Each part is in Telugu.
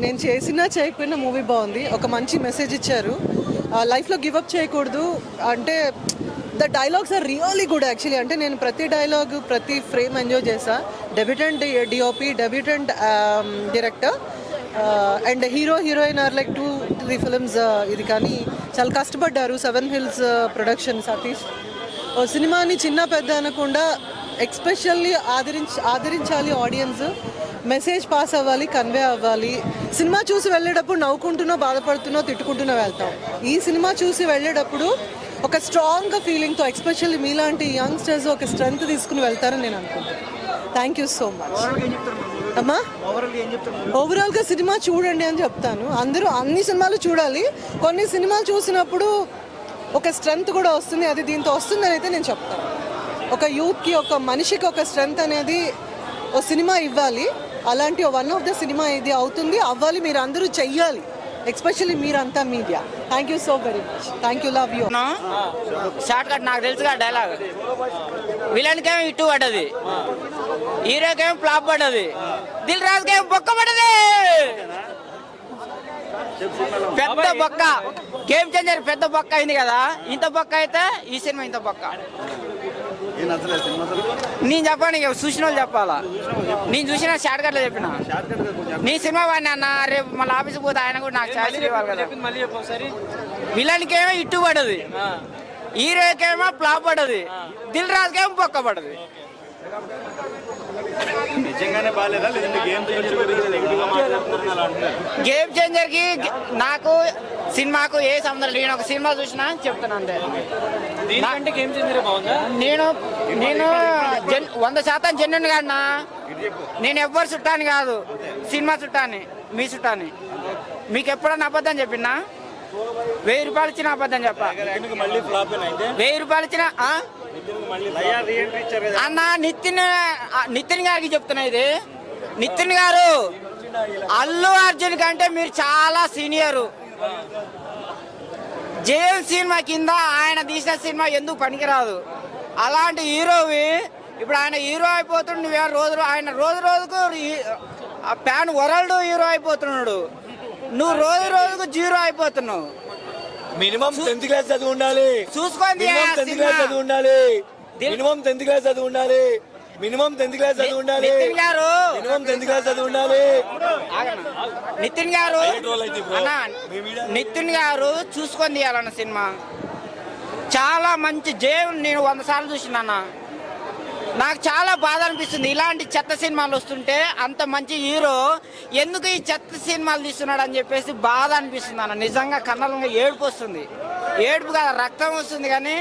నేను చేసినా చేయకపోయినా మూవీ బాగుంది. ఒక మంచి మెసేజ్ ఇచ్చారు. లైఫ్లో గివప్ చేయకూడదు అంటే the dialogues are really good actually. అంటే నేను ప్రతి డైలాగ్ ప్రతి ఫ్రేమ్ ఎంజాయ్ చేశా. Debutant DOP, debutant director and hero heroine are like 2-3 films ఇది. కానీ చాలా కష్టపడ్డారు. 7 Hills ప్రొడక్షన్ సతీష్. సినిమాని చిన్న పెద్ద అనకుండా ఎక్స్పెషల్లీ ఆదరించాలి ఆడియన్స్. మెసేజ్ పాస్ అవ్వాలి, కన్వే అవ్వాలి. సినిమా చూసి వెళ్ళేటప్పుడు నవ్వుకుంటున్నో బాధపడుతున్నో తిట్టుకుంటున్నో వెళ్తాం. ఈ సినిమా చూసి వెళ్ళేటప్పుడు ఒక స్ట్రాంగ్ ఫీలింగ్తో ఎక్స్పెషల్లీ మీలాంటి యంగ్స్టర్స్ ఒక స్ట్రెంగ్త్ తీసుకుని వెళ్తారని నేను అనుకుంటున్నాను. థ్యాంక్ యూ సో మచ్ అమ్మా. ఓవరాల్గా సినిమా చూడండి అని చెప్తాను. అందరూ అన్ని సినిమాలు చూడాలి. కొన్ని సినిమాలు చూసినప్పుడు ఒక స్ట్రెంగ్త్ కూడా వస్తుంది. అది దీంతో వస్తుందని అయితే నేను చెప్తాను. ఒక యూత్కి, ఒక మనిషికి ఒక స్ట్రెంగ్త్ అనేది ఓ సినిమా ఇవ్వాలి. అలాంటి వన్ ఆఫ్ ద సినిమా ఇది అవుతుంది, అవ్వాలి. మీరు అందరూ చెయ్యాలి, ఎస్పెషల్లీ మీరంతా media. Thank you so very much. Thank you, love you. Short cut నాకు తెలుసుగా డైలాగ్. విలన్కేమో ఇటు పడ్డది, హీరోకేమో ఫ్లాప్ పడ్డది, దిల్ రాజుకేమో బొక్క పడ్డది. పెద్ద బొక్క, గేమ్ చేంజర్ పెద్ద బొక్క అయింది కదా. ఇంత బొక్క అయితే ఈ సినిమా ఇంత బొక్క. నేను చెప్పాను, చూసిన వాళ్ళు చెప్పాలా. నేను చూసిన షార్ట్ కట్లో చెప్పిన. నీ సినిమా వాడిని అన్న, రేపు మళ్ళీ ఆఫీస్కి పోతే ఆయన కూడా నాకు ఛాయిస్ ఇవ్వాలి కదా. విలన్కేమో ఇట్టు పడ్డది, హీరోకేమో ఫ్లాప్ పడ్డది, దిల్ రాజుకేమో బొక్క పడ్డది. గేమ్ చేంజర్ కి నాకు సినిమాకు ఏ సంబంధం. నేను ఒక సినిమా చూసినా చెప్తాను అంతే. నేను 100% జెన్యున్ కాదన్నా. నేను ఎవ్వరు చుట్టాను కాదు, సినిమా చుట్టాన్ని, మీ చుట్టాన్ని. మీకు ఎప్పుడన్నా అబద్ధం చెప్పినా 1000 రూపాయలు ఇచ్చిన అబద్ధం చెప్ప. 1000 రూపాయలు ఇచ్చిన అన్న. నితిన్ గారికి చెప్తున్నా ఇది. నితిన్ గారు అల్లు అర్జున్ కంటే మీరు చాలా సీనియరు. జేఎం సినిమా కింద ఆయన తీసిన సినిమా ఎందుకు పనికిరాదు. అలాంటి హీరోవి ఇప్పుడు ఆయన హీరో అయిపోతుండు. ఆయన రోజు రోజుకు ప్యాన్ వరల్డ్ హీరో అయిపోతున్నాడు. నువ్వు రోజు రోజుకు జీరో అయిపోతున్నావు. మినిమం 10th క్లాస్ చదువు ఉండాలి. చూసుకోండి, మినిమం 10th క్లాస్ చదువు ఉండాలి. మినిమం 10th క్లాస్ చదువు ఉండాలి. మినిమం 10th క్లాస్ చదువు ఉండాలి. నితిన్ గారు మినిమం 10th క్లాస్ చదువు ఉండాలి. నితిన్ గారు అన్న, నితిన్ గారు చూసుకొని తీయాలన్న సినిమా చాలా మంచి. నేను 100 సార్లు చూసినా. నాకు చాలా బాధ అనిపిస్తుంది ఇలాంటి చెత్త సినిమాలు వస్తుంటే. అంత మంచి హీరో ఎందుకు ఈ చెత్త సినిమాలు తీస్తున్నాడు అని చెప్పేసి బాధ అనిపిస్తుంది అన్న. నిజంగా కన్నలంగా ఏడుపు వస్తుంది. ఏడుపు కాదు, రక్తం వస్తుంది. కానీ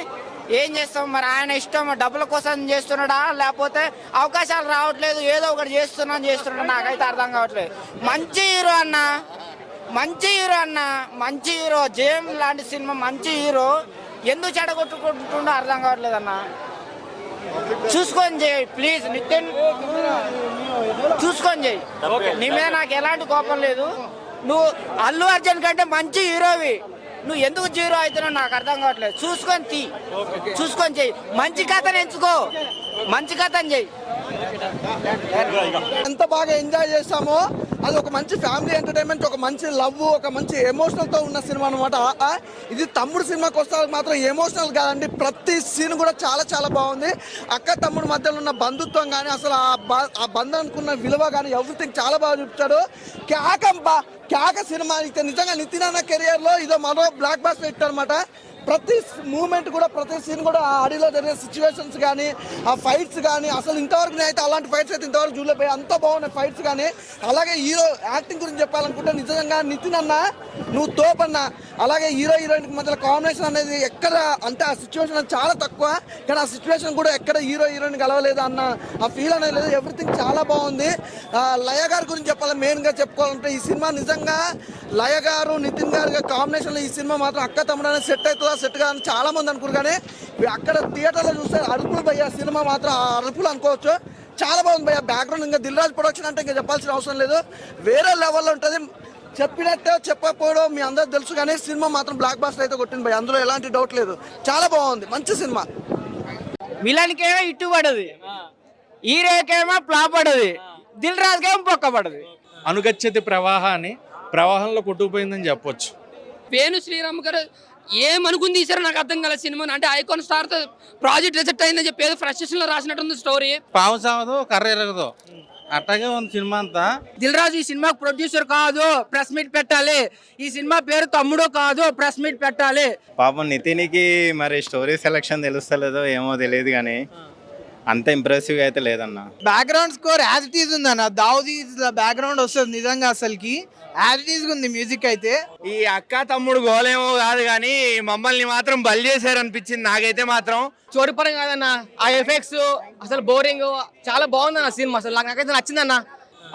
ఏం చేస్తాం మరి, ఆయన ఇష్టం. డబ్బుల కోసం చేస్తున్నాడా, లేకపోతే అవకాశాలు రావట్లేదు ఏదో ఒకటి చేస్తున్నాడు, నాకైతే అర్థం కావట్లేదు. మంచి హీరో అన్న, మంచి హీరో అన్న, మంచి హీరో. జేమ్ లాంటి సినిమా మంచి హీరో ఎందుకు చెడగొట్టుకుంటుండో అర్థం కావట్లేదు అన్న. చూసుకొని చేయి ప్లీజ్ నితిన్, చూసుకొని చేయి. నీ మీద నాకు ఎలాంటి కోపం లేదు. నువ్వు అల్లు అర్జున్ కంటే మంచి హీరోవి, నువ్వు ఎందుకు జీరో అవుతున్నావు నాకు అర్థం కావట్లేదు. చూసుకొని చెయ్యి. మంచి కథను ఎంచుకో, మంచి కథను చెయ్యి. ఎంత బాగా ఎంజాయ్ చేస్తామో అది ఒక మంచి ఫ్యామిలీ ఎంటర్టైన్మెంట్, ఒక మంచి లవ్, ఒక మంచి ఎమోషనల్తో ఉన్న సినిమా అనమాట. ఇది తమ్ముడు సినిమాకి వస్తే మాత్రం ఎమోషనల్ కాదండి. ప్రతి సీన్ కూడా చాలా చాలా బాగుంది. అక్క తమ్ముడు మధ్యలో ఉన్న బంధుత్వం కానీ, అసలు ఆ బంధానికి ఉన్న విలువ కానీ ఎవ్రీథింగ్ చాలా బాగా చూపించాడు. కేక సినిమా అయితే నిజంగా నితిన్ అన్న కెరియర్లో ఇదో మరో బ్లాక్ బాస్టర్ హిట్ అనమాట. ప్రతి మూమెంట్ కూడా, ప్రతి సీన్ కూడా ఆ ఆడియోలో జరిగే సిచ్యువేషన్స్ కానీ, ఆ ఫైట్స్ కానీ, అసలు ఇంతవరకు నేనైతే అలాంటి ఫైట్స్ అయితే ఇంతవరకు చూడలేకపోయి. అంత బాగున్నాయి ఫైట్స్ కానీ. అలాగే హీరో యాక్టింగ్ గురించి చెప్పాలనుకుంటే నిజంగా నితిన్ అన్న నువ్వు తోపన్నా. అలాగే హీరో హీరోయిన్కి మధ్యలో కాంబినేషన్ అనేది ఎక్కడ అంటే ఆ సిచ్యువేషన్ అనేది చాలా తక్కువ, కానీ ఆ సిచ్యువేషన్ కూడా ఎక్కడ హీరో హీరోయిన్ కలవలేదు అన్న ఆ ఫీల్ అనేది లేదు. ఎవ్రీథింగ్ చాలా బాగుంది. లయ గారి గురించి చెప్పాలి, మెయిన్గా చెప్పుకోవాలంటే ఈ సినిమా నిజంగా లయ గారు నితిన్ గారు కాంబినేషన్లో ఈ సినిమా మాత్రం అక్క తమ్ముడు అనేది సెట్ అవుతుందా సెట్ కాదని చాలా మంది అనుకున్నారు. కానీ అక్కడ థియేటర్లో చూస్తే అరుపులు భయ్యా సినిమా మాత్రం ఆ అరుపులు అనుకోవచ్చు. చాలా బాగుంది భయ్యా. బ్యాక్గ్రౌండ్ ఇంకా దిల్ రాజు ప్రొడక్షన్ అంటే ఇంకా చెప్పాల్సిన అవసరం లేదు, వేరే లెవెల్లో ఉంటుంది. చెప్పినట్టే చెప్పకపోవడం మీ అందరూ తెలుసు, కానీ సినిమా మాత్రం బ్లాక్ బాస్టర్ అయితే కొట్టింది భయ్యా, అందులో ఎలాంటి డౌట్ లేదు. చాలా బాగుంది, మంచి సినిమా. విలన్కేమో ఇట్టు పడది, హీరోకేమో ఫ్లాప్ పడది, దిల్ రాజుకేమో బొక్క పడది. అనుగచ్చతి ప్రవాహాన్ని ప్రవాహంలో కొట్టుకుపోయిందని చెప్పొచ్చు. వేణు శ్రీరామ్ గారు ఏమనుకుని తీసారో నాకు అర్థం కాలేదు సినిమాని. అంటే ఐకాన్ స్టార్ తో ప్రాజెక్ట్ రిజెక్ట్ అయిందని చెప్పి ఏదో ఫ్రస్ట్రేషన్ లో రాసినట్టుంది స్టోరీ. పావు సావదు కర్ర ఎరగదు అట్టగే ఉంది సినిమా అంతా. దిల్ రాజు ఈ సినిమా ప్రొడ్యూసర్ కాదు, ప్రెస్ మీట్ పెట్టాలి. ఈ సినిమా పేరు తమ్ముడు కాదు, ప్రెస్ మీట్ పెట్టాలి. పాపం నితిన్కి మరి స్టోరీ సెలక్షన్ తెలుస్తలేదో ఏమో తెలియదు కానీ అంత ఇంప్రెసివ్గా అయితే లేదన్న. Background score as it is ఉందన్న. దావుదీ బ్యాక్గ్రౌండ్ వస్తుంది నిజంగా, అసలుకి యాజ్ ఇట్ ఈజ్ ఉంది మ్యూజిక్ అయితే. ఈ అక్క తమ్ముడు గోలేమో కాదు కానీ మమ్మల్ని మాత్రం బలి చేశారు అనిపించింది నాకైతే మాత్రం. స్టోరీ పరంగా కాదన్న, ఆ ఎఫెక్ట్స్ అసలు బోరింగ్, చాలా బాగుందన్న సినిమా. అసలు నాకైతే నచ్చిందన్న.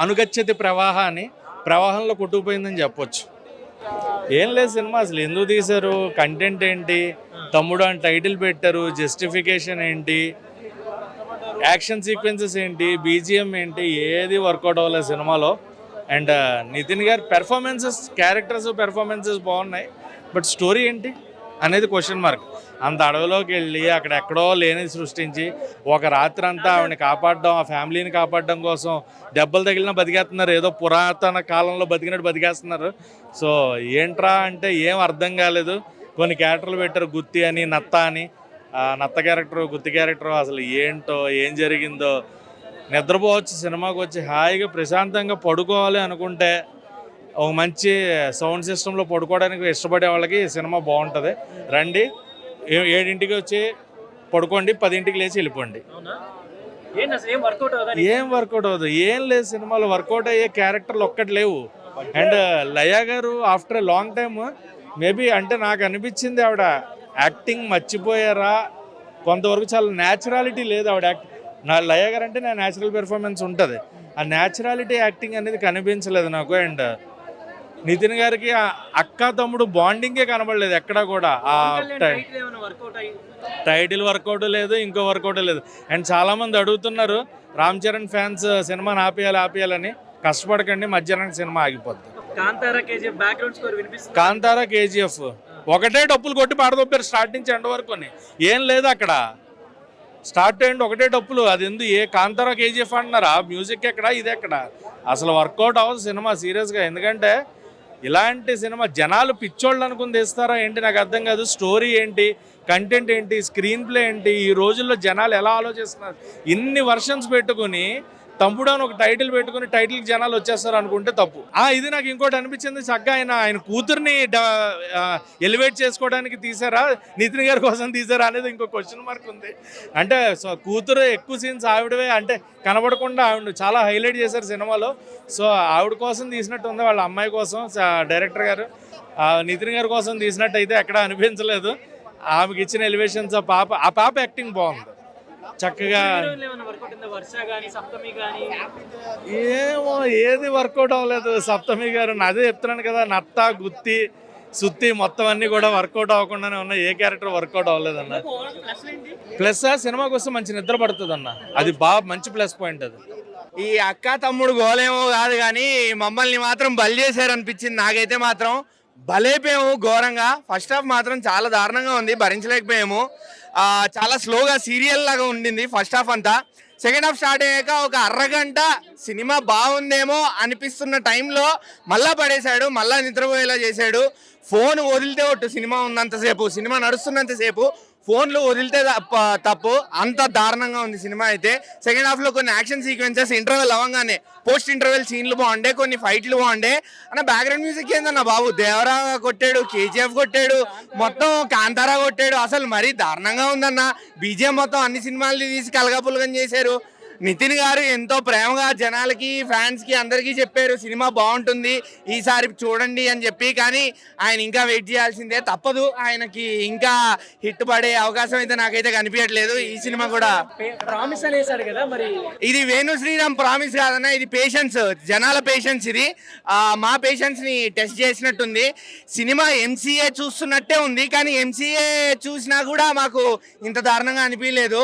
అనుగచ్చతి ప్రవాహాన్ని ప్రవాహంలో కొట్టుకుపోయిందని చెప్పొచ్చు. ఏం లేదు సినిమా అసలు ఎందుకు తీశారు, కంటెంట్ ఏంటి, తమ్ముడు అని టైటిల్ పెట్టారు, జస్టిఫికేషన్ ఏంటి, యాక్షన్ సీక్వెన్సెస్ ఏంటి, బీజిఎం ఏంటి, ఏది వర్కౌట్ అవ్వలేదు సినిమాలో. అండ్ నితిన్ గారి పెర్ఫార్మెన్సెస్ బాగున్నాయి, బట్ స్టోరీ ఏంటి అనేది క్వశ్చన్ మార్క్. అంత అడవిలోకి వెళ్ళి అక్కడ ఎక్కడో లేనిది సృష్టించి ఒక రాత్రి అంతా ఆవిడని కాపాడడం, ఆ ఫ్యామిలీని కాపాడడం కోసం దెబ్బలు తగిలినా బతికేస్తున్నారు, ఏదో పురాతన కాలంలో బతికినట్టు బతికేస్తున్నారు. సో ఏంట్రా అంటే ఏం అర్థం కాలేదు. కొన్ని క్యారెక్టర్లు పెట్టారు, గుత్తి అని, నత్త అని. నత్త క్యారెక్టర్, గుత్తి క్యారెక్టర్, అసలు ఏంటో ఏం జరిగిందో. నిద్రపోవచ్చు, సినిమాకి వచ్చి హాయిగా ప్రశాంతంగా పడుకోవాలి అనుకుంటే ఒక మంచి సౌండ్ సిస్టంలో పడుకోవడానికి ఇష్టపడే వాళ్ళకి సినిమా బాగుంటుంది. రండి, 7ంటికి వచ్చి పడుకోండి, 10ంటికి లేచి వెళ్ళిపోండి. ఏం వర్కౌట్ అవ్వదు, ఏం లేదు సినిమాలో. వర్కౌట్ అయ్యే క్యారెక్టర్లు ఒక్కటి లేవు. అండ్ లయా గారు after a long time maybe, అంటే నాకు అనిపించింది ఆవిడ యాక్టింగ్ మర్చిపోయారా కొంతవరకు. చాలా న్యాచురాలిటీ లేదు ఆవిడ లయా గారు అంటే నా న్యాచురల్ పెర్ఫార్మెన్స్ ఉంటుంది, ఆ న్యాచురాలిటీ యాక్టింగ్ అనేది కనిపించలేదు నాకు. అండ్ నితిన్ గారికి అక్క తమ్ముడు బాండింగే కనబడలేదు ఎక్కడా కూడా. ఆ టైటిల్ వర్కౌట్ లేదు, ఇంకో వర్కౌట్ లేదు. అండ్ చాలామంది అడుగుతున్నారు రామ్ చరణ్ ఫ్యాన్స్ సినిమాని ఆపేయాలని. కష్టపడకండి, మధ్యాహ్నం సినిమా ఆగిపోద్ది. కాంతారా కేజీఎఫ్ ఒకటే డప్పులు కొట్టి పాడదొప్పారు స్టార్ట్ నుంచి ఎండ్ వరకు. ఏం లేదు అక్కడ, స్టార్ట్ అండ్ ఒకటే డప్పులు. అది ఎందుకు ఏ కాంతారా కేజీఎఫ్ అంటున్నారా? మ్యూజిక్ ఎక్కడ, ఇది ఎక్కడ? అసలు వర్కౌట్ అవ్వదు సినిమా సీరియస్గా. ఎందుకంటే ఇలాంటి సినిమా జనాలు పిచ్చోళ్ళు అనుకుని తెస్తారా ఏంటి నాకు అర్థం కాదు. స్టోరీ ఏంటి, కంటెంట్ ఏంటి, స్క్రీన్ ప్లే ఏంటి, ఈ రోజుల్లో జనాలు ఎలా ఆలోచిస్తున్నారు. ఇన్ని వర్షన్స్ పెట్టుకుని తమ్ముడు అని ఒక టైటిల్ పెట్టుకుని టైటిల్కి జనాలు వచ్చేస్తారు అనుకుంటే తప్పు. ఇది నాకు ఇంకోటి అనిపించింది, చక్కగా ఆయన కూతుర్ని ఎలివేట్ చేసుకోవడానికి తీసారా, నితిన్ గారి కోసం తీసారా అనేది ఇంకో క్వశ్చన్ మార్క్ ఉంది. అంటే కూతురు ఎక్కువ సీన్స్ ఆవిడవే, అంటే కనబడకుండా ఆవిడ చాలా హైలైట్ చేశారు సినిమాలో. సో ఆవిడ కోసం తీసినట్టు ఉంది, వాళ్ళ అమ్మాయి కోసం. డైరెక్టర్ గారు నితిన్ గారి కోసం తీసినట్టు అయితే ఎక్కడ అనిపించలేదు. ఆమెకి ఇచ్చిన ఎలివేషన్స్, ఆ పాప యాక్టింగ్ బాగుంది చక్కగా. ఏమో ఏది వర్కౌట్ అవ్వలేదు. సప్తమి గారు అదే చెప్తున్నాను కదా, నత్త, గుత్తి, సుత్తి మొత్తం అన్నీ కూడా వర్కౌట్ అవ్వకుండానే ఉన్నాయి. ఏ క్యారెక్టర్ వర్కౌట్ అవ్వలేదు అన్న. ప్లస్ సినిమాకి వస్తే మంచి నిద్ర పడుతుంది అన్న, అది బాగా మంచి ప్లస్ పాయింట్. అది ఈ అక్క తమ్ముడు గోలేమో కాదు కానీ మమ్మల్ని మాత్రం బలి చేశారు అనిపించింది నాకైతే మాత్రం. బలైపోయాము ఘోరంగా. ఫస్ట్ హాఫ్ మాత్రం చాలా దారుణంగా ఉంది, భరించలేకపోయాము. చాలా స్లోగా సీరియల్ లాగా ఉండింది ఫస్ట్ హాఫ్ అంతా. సెకండ్ హాఫ్ స్టార్ట్ అయ్యాక ఒక అరగంట సినిమా బాగుందేమో అనిపిస్తున్న టైంలో మళ్ళా పడేశాడు, మళ్ళా నిద్రపోయేలా చేశాడు. ఫోన్ వదిలితే ఒట్టు సినిమా ఉన్నంతసేపు, సినిమా నడుస్తున్నంతసేపు ఫోన్లో వదిలితే తప్పు. అంత దారుణంగా ఉంది సినిమా అయితే. సెకండ్ హాఫ్లో కొన్ని యాక్షన్ సీక్వెన్సెస్ ఇంటర్వెల్ అవ్వగానే పోస్ట్ ఇంటర్వెల్ సీన్లు బాగుండే, కొన్ని ఫైట్లు బాగుండే. అన్న బ్యాక్గ్రౌండ్ మ్యూజిక్ ఏందన్న బాబు, దేవరా కొట్టాడు, కేజీఎఫ్ కొట్టాడు, మొత్తం కాంతారా కొట్టాడు. అసలు మరీ దారుణంగా ఉందన్న. బీజిఎం మొత్తం అన్ని సినిమాలు తీసి కలగాపులగం చేశారు. నితిన్ గారు ఎంతో ప్రేమగా జనాలకి, ఫ్యాన్స్కి అందరికీ చెప్పారు సినిమా బాగుంటుంది ఈసారి చూడండి అని చెప్పి. కానీ ఆయన ఇంకా వెయిట్ చేయాల్సిందే, తప్పదు. ఆయనకి ఇంకా హిట్ పడే అవకాశం అయితే నాకైతే కనిపించట్లేదు. ఈ సినిమా కూడా ప్రామిస్ అనేసాడు కదా మరి. ఇది వేణు శ్రీరామ్ ప్రామిస్ కాదన్న, ఇది పేషెన్స్, జనాల పేషెన్స్. ఇది మా పేషెన్స్ని టెస్ట్ చేసినట్టుంది. సినిమా ఎంసీఏ చూస్తున్నట్టే ఉంది, కానీ ఎంసీఏ చూసినా కూడా మాకు ఇంత దారుణంగా అనిపించలేదు.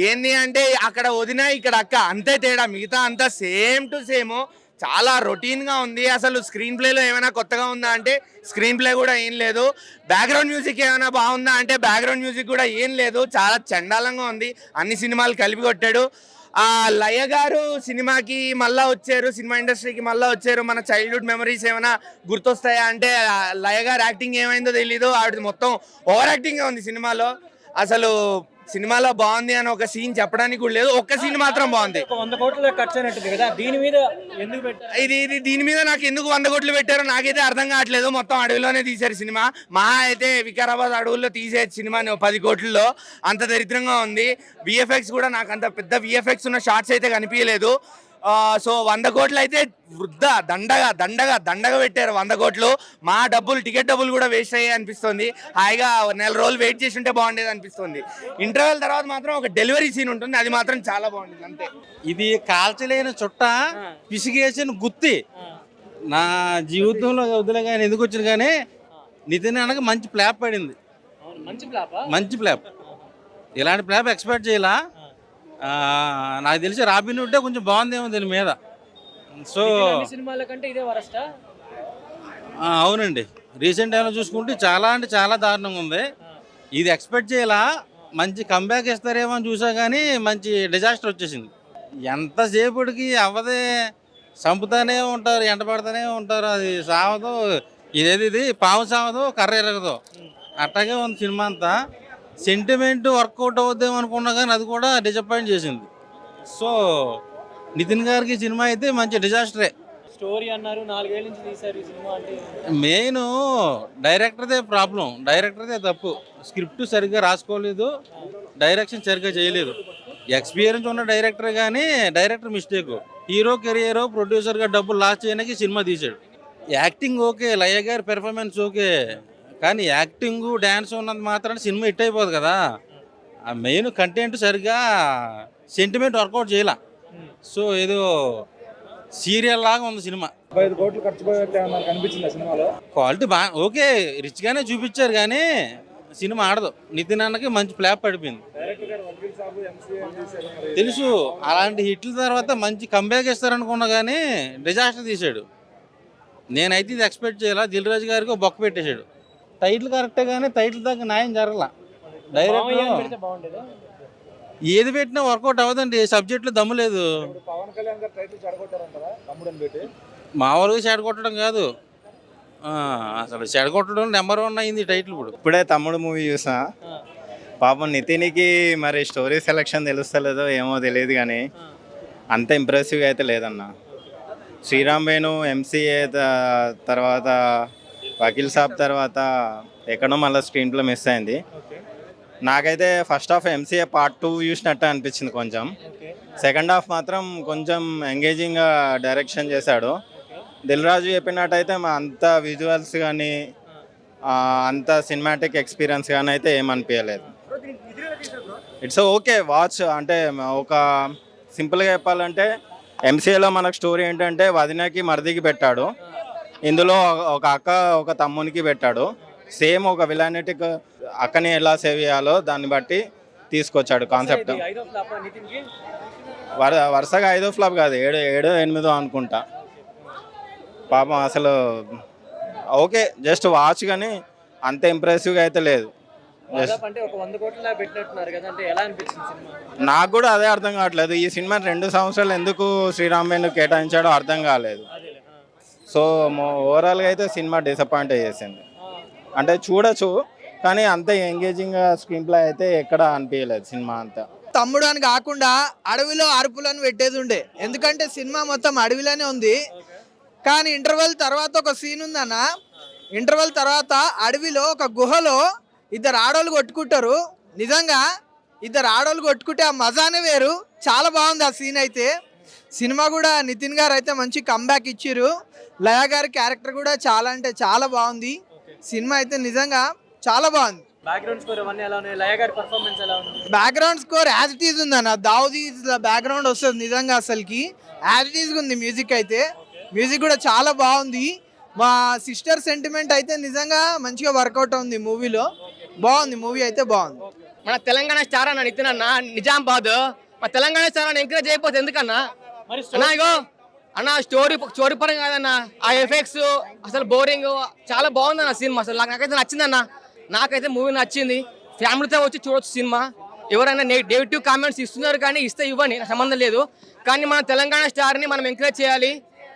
ఏంది అంటే అక్కడ వదిన, ఇక్కడ అక్క, అంతే తేడా. మిగతా అంతా సేమ్ టు సేమ్, చాలా రొటీన్గా ఉంది. అసలు స్క్రీన్ ప్లేలో ఏమైనా కొత్తగా ఉందా అంటే స్క్రీన్ ప్లే కూడా ఏం లేదు. బ్యాక్గ్రౌండ్ మ్యూజిక్ ఏమైనా బాగుందా అంటే బ్యాక్గ్రౌండ్ మ్యూజిక్ కూడా ఏం లేదు. చాలా చండాలంగా ఉంది. అన్ని సినిమాలు కలిపి కొట్టాడు. ఆ లయ గారు సినిమాకి మళ్ళా వచ్చారు, సినిమా ఇండస్ట్రీకి మళ్ళా వచ్చారు. మన చైల్డ్హుడ్ మెమరీస్ ఏమైనా గుర్తొస్తాయా అంటే లయ గారు యాక్టింగ్ ఏమైందో తెలీదు, ఆవిడ మొత్తం ఓవర్ యాక్టింగ్ ఉంది సినిమాలో. అసలు సినిమాలో బాగుంది అని ఒక సీన్ చెప్పడానికి కూడా లేదు, ఒక్క సీన్ మాత్రం బాగుంది. 100 కోట్లు ఖర్చు అయినట్టుంది కదా, దీని మీద ఎందుకు పెట్టారు? దీని మీద నాకు ఎందుకు 100 కోట్లు పెట్టారో నాకైతే అర్థం కావట్లేదు. మొత్తం అడవిలోనే తీశారు సినిమా. మహా అయితే వికారాబాద్ అడవుల్లో తీసే సినిమా 10 కోట్లలో, అంత దరిద్రంగా ఉంది. విఎఫ్ఎక్స్ కూడా నాకు అంత పెద్ద విఎఫ్ఎక్స్ ఉన్న షార్ట్స్ అయితే కనిపించలేదు. సో 100 కోట్లు అయితే వృద్ధా దండగా పెట్టారు 100 కోట్లు. మా టికెట్ డబ్బులు కూడా వేస్ట్ అయ్యాయి అనిపిస్తుంది. హాయిగా నెల రోజులు వెయిట్ చేసి ఉంటే బాగుండేది అనిపిస్తుంది. ఇంటర్వెల్ తర్వాత మాత్రం ఒక డెలివరీ సీన్ ఉంటుంది, అది మాత్రం చాలా బాగుంటుంది అంతే. ఇది కాల్చలేని చుట్ట పిసిగేసిన గుత్తి. నా జీవితంలో వదిలే కానీ ఎందుకు వచ్చిన కానీ నితిన్ అనగా మంచి ప్లాప్ పడింది. మంచి ప్లాప్, ఇలాంటి ప్లాప్ ఎక్స్పెక్ట్ చేయాల. నాకు తెలిసి రాబిన్ ఉంటే కొంచెం బాగుందేమో దీని మీద. సో సినిమాల కంటే ఇదే వరస్టా? అవునండి, రీసెంట్ టైంలో చూసుకుంటే చాలా అంటే చాలా దారుణంగా ఉంది. ఇది ఎక్స్పెక్ట్ చేయాలా, మంచి కంబ్యాక్ ఇస్తారేమో అని చూసా కానీ మంచి డిజాస్టర్ వచ్చేసింది. ఎంతసేపటికి అవ్వదే, చంపుతానే ఉంటారు, ఎంటపడతానే ఉంటారు, అది సావదు. ఇది పాము సావదు, కర్ర ఎరగదు, అట్టాగే ఉంది సినిమా అంతా. సెంటిమెంట్ వర్కౌట్ అవుద్దాం అనుకున్నా కానీ అది కూడా డిసప్పాయింట్ చేసింది. సో నితిన్ గారికి సినిమా అయితే మంచి డిజాస్టరే. స్టోరీ అన్నారు, 4 ఏళ్ళ నుంచి తీశారు ఈ సినిమా అంటే. మెయిన్ డైరెక్టర్దే ప్రాబ్లం, డైరెక్టర్దే తప్పు. స్క్రిప్ట్ సరిగ్గా రాసుకోలేదు, డైరెక్షన్ సరిగ్గా చేయలేదు. ఎక్స్పీరియన్స్ ఉన్న డైరెక్టర్ కానీ డైరెక్టర్ మిస్టేక్. హీరో కెరియర్ ప్రొడ్యూసర్గా డబ్బులు లాస్ చేయడానికి సినిమా తీశాడు. యాక్టింగ్ ఓకే, లయ గారి పెర్ఫార్మెన్స్ ఓకే, కానీ యాక్టింగ్ డ్యాన్స్ ఉన్నది మాత్రం సినిమా హిట్ అయిపోదు కదా. ఆ మెయిన్ కంటెంట్ సరిగ్గా సెంటిమెంట్ వర్కౌట్ చేయాల. సో ఏదో సీరియల్ లాగా ఉంది సినిమా. 5 కోట్లు ఖర్చు పెట్టామన్నారు, కనిపించింది సినిమాలో. క్వాలిటీ బాగా ఓకే, రిచ్గానే చూపించారు కానీ సినిమా ఆడదు. నితిన్ అన్నకి మంచి ఫ్లాప్ పడిపోయింది. తెలుసు, అలాంటి హిట్ల తర్వాత మంచి కంబ్యాక్ ఇస్తారనుకున్నా కానీ డిజాస్టర్ తీశాడు. నేనైతే ఇది ఎక్స్పెక్ట్ చేయాల. దిల్ రాజు గారికి బొక్క పెట్టేశాడు. టైటిల్ కరెక్టే కానీ టైటిల్ దాకా న్యాయం జరగల. డైరెక్ట్ ఏది పెట్టినా వర్కౌట్ అవ్వదండి, సబ్జెక్ట్లో దమ్ము లేదు. పవన్ కళ్యాణ్ గారు టైటిల్ చెడగొట్టారంటారా తమ్ముడని పెట్టి? మామూలుగా చెడగొట్టడం కాదు, అసలు చెడగొట్టడం నెంబర్ 1 అయింది టైటిల్. ఇప్పుడే తమ్ముడు మూవీ చూసా. పాపం నితిన్కి మరి స్టోరీ సెలెక్షన్ తెలుస్తలేదో ఏమో తెలియదు కానీ అంత ఇంప్రెసివ్గా అయితే లేదన్న. శ్రీరామ్ వేణు ఎంసీఏ తర్వాత వకీల్ సాబ్ తర్వాత ఎక్కడో మళ్ళీ స్క్రీన్ ప్లే మిస్ అయింది. నాకైతే ఫస్ట్ హాఫ్ ఎంసీఏ పార్ట్ 2 చూసినట్టు అనిపించింది కొంచెం. సెకండ్ హాఫ్ మాత్రం కొంచెం ఎంగేజింగ్గా డైరెక్షన్ చేశాడు. దిల్ రాజు చెప్పినట్టయితే అంత విజువల్స్ కానీ అంత సినిమాటిక్ ఎక్స్పీరియన్స్ కానీ అయితే ఏమనిపించలేదు. It's okay watch. అంటే ఒక సింపుల్గా చెప్పాలంటే ఎంసీఏలో మనకు స్టోరీ ఏంటంటే వదినకి మరిదికి పెట్టాడు, ఇందులో ఒక అక్క ఒక తమ్మునికి పెట్టాడు. సేమ్ ఒక విలానెటిక్ అక్కని ఎలా సేవ్ చేయాలో దాన్ని బట్టి తీసుకొచ్చాడు కాన్సెప్ట్. వరుసగా 5వ ఫ్లాప్ కాదు, 7, 8 అనుకుంటా. పాపం అసలు ఓకే జస్ట్ వాచ్ కానీ అంత ఇంప్రెసివ్గా అయితే లేదు. నాకు కూడా అదే అర్థం కావట్లేదు. ఈ సినిమా 2 సంవత్సరాలు ఎందుకు శ్రీరామ్ వేణు కేటాయించాడో అర్థం కాలేదు. సో ఓవరాల్గా అయితే సినిమా డిసప్పాయింట్ చేసింది. అంటే చూడొచ్చు కానీ అంత ఎంగేజింగ్గా స్క్రీన్ ప్లే అయితే ఎక్కడ అనిపించలేదు సినిమా అంతా. తమ్ముడు అని కాకుండా అడవిలో అరుపులను పెట్టేది ఉండే, ఎందుకంటే సినిమా మొత్తం అడవిలోనే ఉంది. కానీ ఇంటర్వెల్ తర్వాత ఒక సీన్ ఉందన్న. ఇంటర్వెల్ తర్వాత అడవిలో ఒక గుహలో 2 ఆడోళ్ళు కొట్టుకుంటారు. నిజంగా 2 ఆడోళ్ళు కొట్టుకుంటే ఆ మజానే వేరు. చాలా బాగుంది ఆ సీన్ అయితే. సినిమా కూడా నితిన్ గారు అయితే మంచి కంబ్యాక్ ఇచ్చారు. లయ గారి క్యారెక్టర్ కూడా చాలా అంటే చాలా బాగుంది. సినిమా అయితే నిజంగా చాలా బాగుంది. బ్యాక్గ్రౌండ్ స్కోర్ అవన్నీ ఎలా ఉన్నాయి? లయ గారి పర్ఫార్మెన్స్ ఎలా ఉంది? Background score as it is ఉందన్న. దావుదీ బ్యాక్గ్రౌండ్ వస్తుంది నిజంగా, అసలుకి యాజ్ ఇట్ ఈజ్ ఉంది. మ్యూజిక్ అయితే మ్యూజిక్ కూడా చాలా బాగుంది. మా సిస్టర్ సెంటిమెంట్ అయితే నిజంగా మంచిగా వర్కౌట్ అవుతుంది మూవీలో. బాగుంది మూవీ అయితే బాగుంది. మన తెలంగాణ స్టార్ అన్న నితిన్ అన్న, నిజామాబాద్ మా తెలంగాణ స్టార్ అన్న ఎంకరేజ్ అయిపోతుంది ఎందుకన్నా అన్నా? ఇగో అన్న స్టోరీ పరంగా కాదన్న, ఆ ఎఫెక్ట్స్ అసలు బోరింగ్ చాలా బాగుంది అన్న సినిమా. అసలు నాకైతే నచ్చిందన్న, నాకైతే మూవీ నచ్చింది. ఫ్యామిలీతో వచ్చి చూడొచ్చు సినిమా. ఎవరైనా నెగిటివ్ కామెంట్స్ ఇస్తున్నారు కానీ ఇస్తే ఇవ్వని సంబంధం లేదు. కానీ మన తెలంగాణ స్టార్ని మనం ఎంకరేజ్ చేయాలి.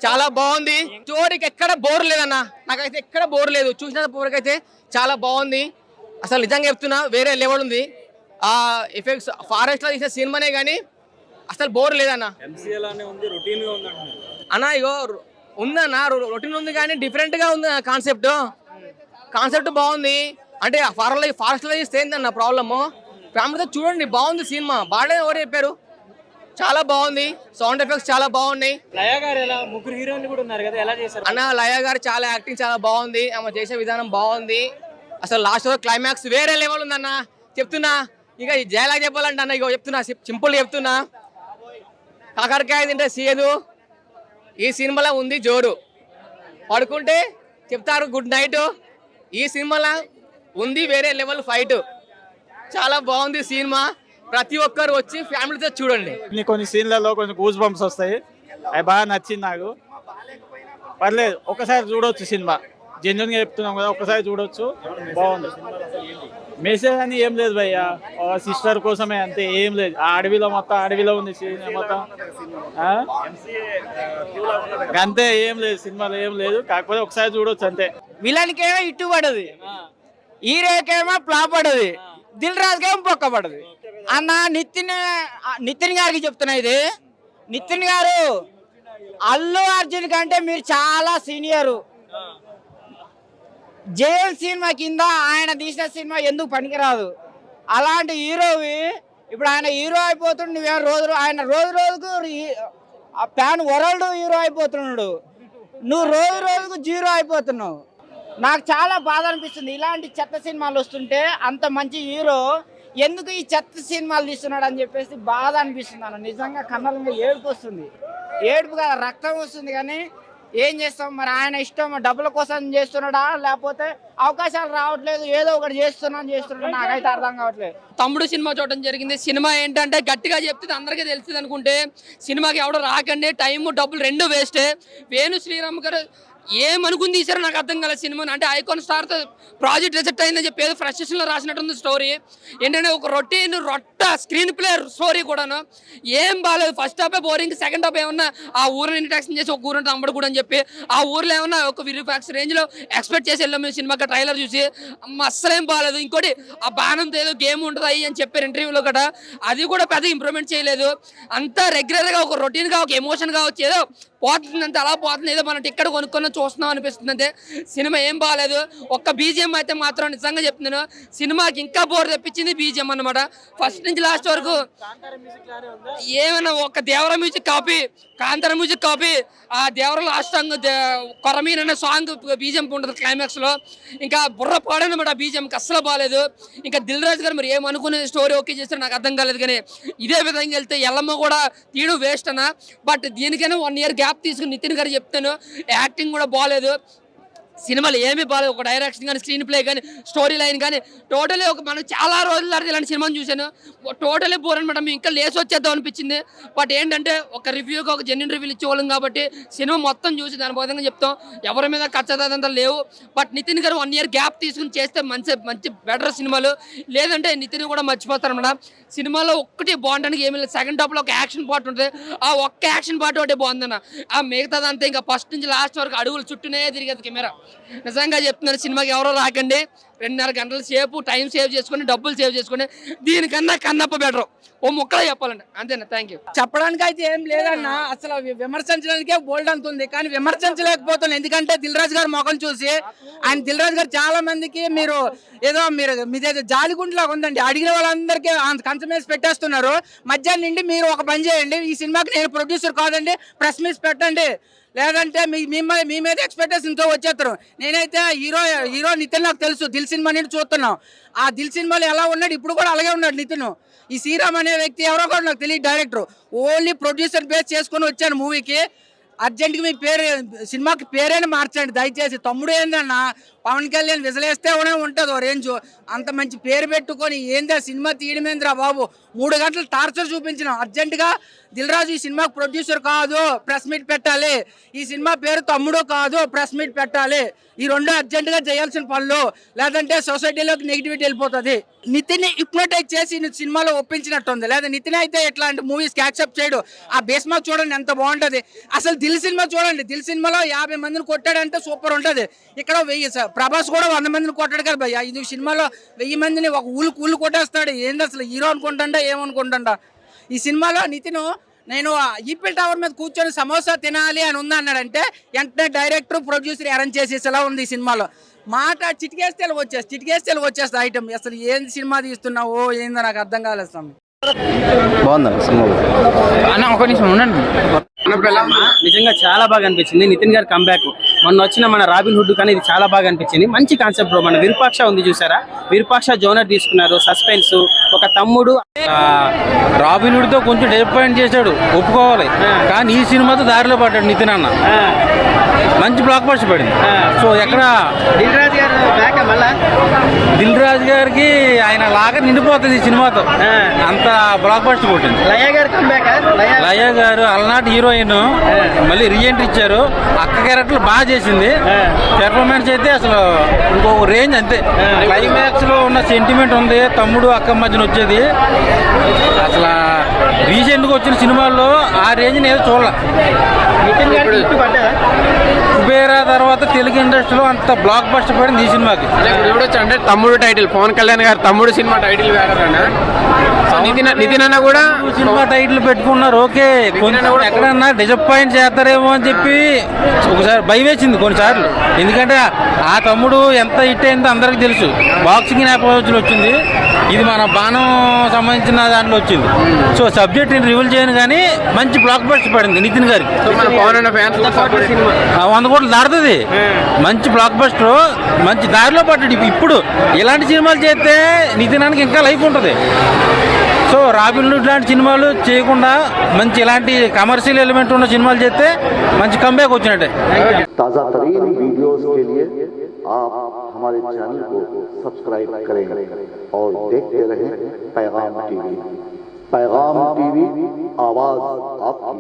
చాలా బాగుంది. స్టోరీకి ఎక్కడ బోర్ లేదన్న, నాకైతే ఎక్కడ బోర్ లేదు. చూసిన పూర్వకైతే చాలా బాగుంది. అసలు నిజంగా చెప్తున్నా, వేరే లెవెల్ ఉంది. ఆ ఎఫెక్ట్స్ ఫారెస్ట్లో తీసే సినిమానే కానీ అసలు బోర్ లేదన్న. అన్న ఇగో ఉందన్న, రొటీన్ ఉంది కానీ డిఫరెంట్గా ఉంది కాన్సెప్ట్ బాగుంది. అంటే ఫారెస్ట్లో తీస్తే ఏందన్న ప్రాబ్లము, ఫ్యామిలీతో చూడండి బాగుంది సినిమా. బాగా ఎవరు చెప్పారు, చాలా బాగుంది. సౌండ్ ఎఫెక్ట్స్ చాలా బాగున్నాయి. లయ గారు ఎలా, ముగ్గురు హీరోయిన్లు కూడా ఉన్నారు కదా, ఎలా చేశారు అన్న? లయ గారు చాలా యాక్టింగ్ చాలా బాగుంది, ఆమె చేసే విధానం బాగుంది. అసలు లాస్ట్ క్లైమాక్స్ వేరే లెవెల్ ఉందన్న. చెప్తున్నా, ఇక జయలాగా చెప్పాలంటే అన్న, ఇక చెప్తున్నా, సింపుల్ చెప్తున్నా, కాకరకాయ తింటే సేదు ఈ సినిమాలో ఉంది జోరు. పడుకుంటే చెప్తారు గుడ్ నైట్. ఈ సినిమాలో ఉంది వేరే లెవెల్ ఫైట్. చాలా బాగుంది సినిమా. ప్రతి ఒక్కరు వచ్చి ఫ్యామిలీతో చూడండి. కొన్ని సీన్లలో కొంచెం గూస్ బంప్స్ వస్తాయి, అవి బాగా నచ్చింది నాకు. పర్లేదు, ఒకసారి చూడవచ్చు సినిమా. జెన్యున్గా చెప్తున్నాం కదా, ఒకసారి చూడొచ్చు, బాగుంది. మెసేజ్ అని ఏం లేదు భయ్య, సిస్టర్ కోసమే అంతే, ఏం లేదు. ఆ అడవిలో మొత్తం అడవిలో ఉంది మొత్తం అంతే, ఏం లేదు సినిమాలో ఏం లేదు. కాకపోతే ఒకసారి చూడొచ్చు అంతే. విలన్కేమో ఇట్టు పడదు, హీరోకేమో ఫ్లాప్ పడదు, దిల్ రాజుకేమో పొక్క పడదు. అన్న నితిన్ గారికి చెప్తున్నా, ఇది నితిన్ గారు అల్లు అర్జున్ కంటే మీరు చాలా సీనియరు. జైల్ సినిమా కింద ఆయన తీసిన సినిమా ఎందుకు పనికిరాదు. అలాంటి హీరోవి ఇప్పుడు ఆయన హీరో అయిపోతుండు, ఆయన రోజు రోజుకు ప్యాన్ వరల్డ్ హీరో అయిపోతున్నాడు, నువ్వు రోజు రోజుకు జీరో అయిపోతున్నావు. నాకు చాలా బాధ అనిపిస్తుంది. ఇలాంటి చెత్త సినిమాలు వస్తుంటే అంత మంచి హీరో ఎందుకు ఈ చెత్త సినిమాలు తీస్తున్నాడు అని చెప్పేసి బాధ అనిపిస్తుంది అన్న. నిజంగా కన్నలంగా ఏడుపు వస్తుంది, ఏడుపు కదా రక్తం వస్తుంది. కానీ ఏం చేస్తాం మరి, ఆయన ఇష్టం. డబ్బుల కోసం చేస్తున్నాడా, లేకపోతే అవకాశాలు రావట్లేదు ఏదో ఒకటి చేస్తున్నాడు, నాకైతే అర్థం కావట్లేదు. తమ్ముడు సినిమా చూడడం జరిగింది. సినిమా ఏంటంటే గట్టిగా చెప్తే అందరికీ తెలిసింది అనుకుంటే సినిమాకి ఎవడో రాకండి, టైము డబ్బులు రెండు వేస్టే. వేణు శ్రీరామ్ గారు ఏమనుకుని తీసారో నాకు అర్థం కాలేదు సినిమాని. అంటే ఐకాన్ స్టార్తో ప్రాజెక్ట్ రిజెక్ట్ అయిందని చెప్పి ఏదో ఫ్రస్ట్రేషన్లో రాసినట్టుంది స్టోరీ. ఏంటంటే ఒక రొట్ట స్క్రీన్ ప్లే స్టోరీ కూడాను ఏం బాగాలేదు. ఫస్ట్ హాఫే బోరింగ్, సెకండ్ హాఫ్ ఏమన్నా ఆ ఊరిని ఇంట్రాక్షన్ చేసి ఒక ఊరిని తమ్ముడు కూడా అని చెప్పి ఆ ఊర్లో ఏమన్నా ఒక విరిఫాక్స్ రేంజ్లో ఎక్స్పెక్ట్ చేసి వెళ్ళాం మేము సినిమాకి. ట్రైలర్ చూసి అస్సలేం బాగాలేదు. ఇంకోటి ఆ బాణంతో ఏదో గేమ్ ఉంటుంది అయ్యి అని చెప్పారు ఇంటర్వ్యూలో కూడా, అది కూడా పెద్ద ఇంప్రూవ్మెంట్ చేయలేదు. అంతా రెగ్యులర్గా ఒక రొటీన్గా ఒక ఎమోషన్గా వచ్చి ఏదో పోతుంది అంతే, అలా పోతుంది, ఏదో మనం టికెట్ కొనుక్కొని చూస్తున్నాం అనిపిస్తుంది అంతే. సినిమా ఏం బాగాలేదు. ఒక్క బీజిఎం అయితే మాత్రం నిజంగా చెప్తున్నాను, సినిమాకి ఇంకా బోర్ తెప్పించింది బీజిఎం అన్నమాట. ఫస్ట్ నుంచి లాస్ట్ వరకు ఏమైనా ఒక Devara music copy, Kantara music copy. ఆ దేవర లాస్ట్ సాంగ్ కొరమీన్ అనే సాంగ్ బీజిఎం ఉంటుంది క్లైమాక్స్లో. ఇంకా బుర్ర పాడనమాట ఆ బీజిఎంకి, అస్సలు బాగాలేదు. ఇంకా దిల్ రాజు గారు మరి ఏమనుకునే స్టోరీ ఓకే చేస్తారో నాకు అర్థం కాలేదు. కానీ ఇదే విధంగా వెళ్తే ఎల్లమ్మ కూడా తీయడం వేస్ట్ అన్న. బట్ దీనికైనా 1 year గ్యాప్ తీసుకుని నితిన్ గారు చెప్తాను, యాక్టింగ్ కూడా బాగాలేదు. సినిమాలు ఏమీ బాగాలేదు. ఒక డైరెక్షన్ కానీ, స్క్రీన్ ప్లే కానీ, స్టోరీ లైన్ కానీ టోటలీ మనం చాలా రోజుల తర్వాత ఇలాంటి సినిమాని చూశాను, టోటలీ బోర్ అనమాట. మేము ఇంకా లేసి వచ్చేద్దాం అనిపించింది. బట్ ఏంటంటే ఒక రివ్యూకి ఒక జెన్యున్ రివ్యూలు ఇచ్చేవాళ్ళం కాబట్టి సినిమా మొత్తం చూసి దాని బోధంగా చెప్తాం. ఎవరి మీద ఖర్చదంతా లేవు. బట్ నితిన్ గారు 1 year గ్యాప్ తీసుకుని చేస్తే మంచి బెటర్ సినిమాలు, లేదంటే నితిన్ కూడా మర్చిపోతారు అన్నమాట. సినిమాలో ఒక్కటి బాగుండడానికి ఏమీ లేదు. సెకండ్ హాఫ్లో ఒక యాక్షన్ పార్ట్ ఉంటుంది, ఆ ఒక్క యాక్షన్ పార్ట్ ఒకటి బాగుందన్న. ఆ మిగతాదంతా ఇంకా ఫస్ట్ నుంచి లాస్ట్ వరకు అడుగులు చుట్టూనే తిరిగేది కెమెరా. నిజంగా చెప్తున్నాను, సినిమాకి ఎవరో రాకండి. 2.5 గంటల సేపు టైం సేవ్ చేసుకుని, డబ్బులు సేవ్ చేసుకుని, దీనికన్నా కన్నప్ప బెటర్. ఓ ముక్కలో చెప్పాలండి, అంతేనా? Thank you. చెప్పడానికి అయితే ఏం లేదన్న, అసలు విమర్శించడానికే బోల్డ్ అంతుంది కానీ విమర్శించలేకపోతున్నాను. ఎందుకంటే దిల్ రాజు గారు మొఖం చూసి, ఆయన దిల్ రాజు గారు చాలా మందికి మీరు మీదేదో జాలిగుండ్లాగా ఉందండి, అడిగిన వాళ్ళందరికీ కంచం వేసి పెట్టేస్తున్నారు. మధ్యాహ్నం నుండి మీరు ఒక పని చేయండి, ఈ సినిమాకి నేను ప్రొడ్యూసర్ కాదండి, ప్రెస్ మీట్ పెట్టండి, లేదంటే మీ మీద ఎక్స్పెక్టేషన్తో వచ్చేస్తారు. నేనైతే హీరో నితిన్ నాకు తెలుసు, దిల్ సినిమా నుండి చూస్తున్నాం. ఆ దిల్ సినిమాలో ఎలా ఉన్నాడు ఇప్పుడు కూడా అలాగే ఉన్నాడు నితిన్. ఈ శ్రీరామ్ అనే వ్యక్తి ఎవరో కూడా నాకు తెలియదు, డైరెక్టర్. ఓన్లీ ప్రొడ్యూసర్ బేస్ చేసుకొని వచ్చాను మూవీకి. అర్జెంట్గా మీ పేరు సినిమాకి పేరైనా మార్చండి దయచేసి. తమ్ముడు ఏందన్నా పవన్ కళ్యాణ్ విజలేస్తే ఉంటుంది ఓ రేంజ్. అంత మంచి పేరు పెట్టుకొని ఏందా సినిమా తీయడమేంద్రా బాబు, 3 గంటలు టార్చర్ చూపించిన. అర్జెంటుగా దిల్ రాజు ఈ సినిమాకి ప్రొడ్యూసర్ కాదు, ప్రెస్ మీట్ పెట్టాలి. ఈ సినిమా పేరు తమ్ముడు కాదు, ప్రెస్ మీట్ పెట్టాలి. ఈ 2 అర్జెంటుగా చేయాల్సిన పనులు, లేదంటే సొసైటీలోకి నెగిటివిటీ వెళ్ళిపోతుంది. నితిన్ హిప్నోటైజ్ చేసి సినిమాలో ఒప్పించినట్టుంది. లేదా నితిన్ అయితే ఇట్లాంటి మూవీస్కి యాక్సెప్ట్ చేయడు. ఆ బేస్మా చూడండి ఎంత బాగుంటుంది. అసలు దిల్ సినిమా చూడండి, దిల్ సినిమాలో 50 మందిని కొట్టాడంటే సూపర్ ఉంటుంది. ఇక్కడ 1000 ప్రభాస్ కూడా 100 మందిని కొట్టాడు కదా భయ్య. ఇది సినిమాలో 1000 మందిని ఒక ఊళ్ళు కొట్టేస్తాడు. ఏంది అసలు హీరో అనుకుంటాడా ఏమనుకుంటాడా? ఈ సినిమాలో నితిన్ నేను ఈపిల్ టవర్ మీద కూర్చొని సమోసా తినాలి అని ఉందా అన్నాడంటే వెంటనే డైరెక్టర్ ప్రొడ్యూసర్ అరేంజ్ చేసేసేలా ఉంది ఈ సినిమాలో. మాట చిటికేస్తే వచ్చేస్తా ఐటమ్. అసలు ఏంది సినిమా తీస్తున్నావో ఏందో నాకు అర్థం కాలేదు స్వామి. బాగుందండి సినిమా. అన్న ఒక నిమిషం ఉండండి. నిజంగా చాలా బాగా అనిపించింది నితిన్ గారి కంబ్యాక్. మొన్న వచ్చిన మన రాబిన్ హుడ్ కానీ ఇది చాలా బాగా అనిపించింది. మంచి కాన్సెప్ట్ బ్రో. మన విరూపాక్ష ఉంది చూసారా, విరూపాక్ష జోనర్ తీసుకున్నారు. సస్పెన్స్, ఒక తమ్ముడు. రాబిన్ హుడ్ తో కొంచెం డిసప్పాయింట్ చేశాడు, ఒప్పుకోవాలి. కానీ ఈ సినిమాతో దారిలో పడ్డాడు నితిన్ అన్న. మంచి బ్లాక్ బస్టర్ పడింది. సో ఎక్కడ దిల్ రాజు గారు బ్యాక్ మళ్ళా దిల్ రాజు గారికి ఆయన లాగా నిండిపోతుంది ఈ సినిమాతో. అంత బ్లాక్ బస్టర్ కొట్టింది. లయ గారు కంబ్యాక్. లయ గారు అలనాటి హీరోయిన్ మళ్ళీ రీఎంట్రీ ఇచ్చారు. అక్క క్యారెక్టర్ బాగా చేసింది. పెర్ఫార్మెన్స్ అయితే అసలు ఇంకొక రేంజ్. అంతే క్లైమాక్స్ లో ఉన్న సెంటిమెంట్ ఉంది, తమ్ముడు అక్క మధ్యన వచ్చేది. అసలు రీసెంట్ గా వచ్చిన సినిమాల్లో ఆ రేంజ్ నేను చూడాల. కుబేరా తర్వాత తెలుగు ఇండస్ట్రీలో అంత బ్లాక్ బస్టర్ పడింది ఈ సినిమాకి. ఇప్పుడు చూడొచ్చు అంటే తమ్ముడు టైటిల్, పవన్ కళ్యాణ్ గారు తమ్ముడు సినిమా టైటిల్ వేడారన్న. నితిన్ అన్న కూడా సినిమా టైటిల్ పెట్టుకున్నారు. ఓకే, ఎక్కడన్నా డిసప్పాయింట్ చేస్తారేమో అని చెప్పి ఒకసారి భయం వేసింది కొన్నిసార్లు. ఎందుకంటే ఆ తమ్ముడు ఎంత హిట్ అయిందో అందరికి తెలుసు. బాక్సింగ్ నేపథ్యంలో వచ్చింది, ఇది మన బాణం సంబంధించిన దాంట్లో వచ్చింది. సో సబ్జెక్ట్ రివీల్ చేయను కానీ మంచి బ్లాక్ బస్టర్ పడింది నితిన్ గారికి. 100 కోట్లు దాడుతుంది. మంచి బ్లాక్ బస్టర్, మంచి దారిలో పడ్డాడు. ఇప్పుడు ఇలాంటి సినిమాలు చేస్తే నితినానికి ఇంకా లైఫ్ ఉంటుంది. సో రాబిన్ హుడ్ లాంటి సినిమాలు చేయకుండా మంచి ఇలాంటి కమర్షియల్ ఎలిమెంట్ ఉన్న సినిమాలు చేస్తే మంచి కంబ్యాక్ వచ్చినట్టే. ताज़ा तरीन वीडियोस के लिए आप हमारे चैनल को सब्सक्राइब करें और देखते रहें पैगाम टीवी। पैगाम टीवी, आवाज़ आपकी।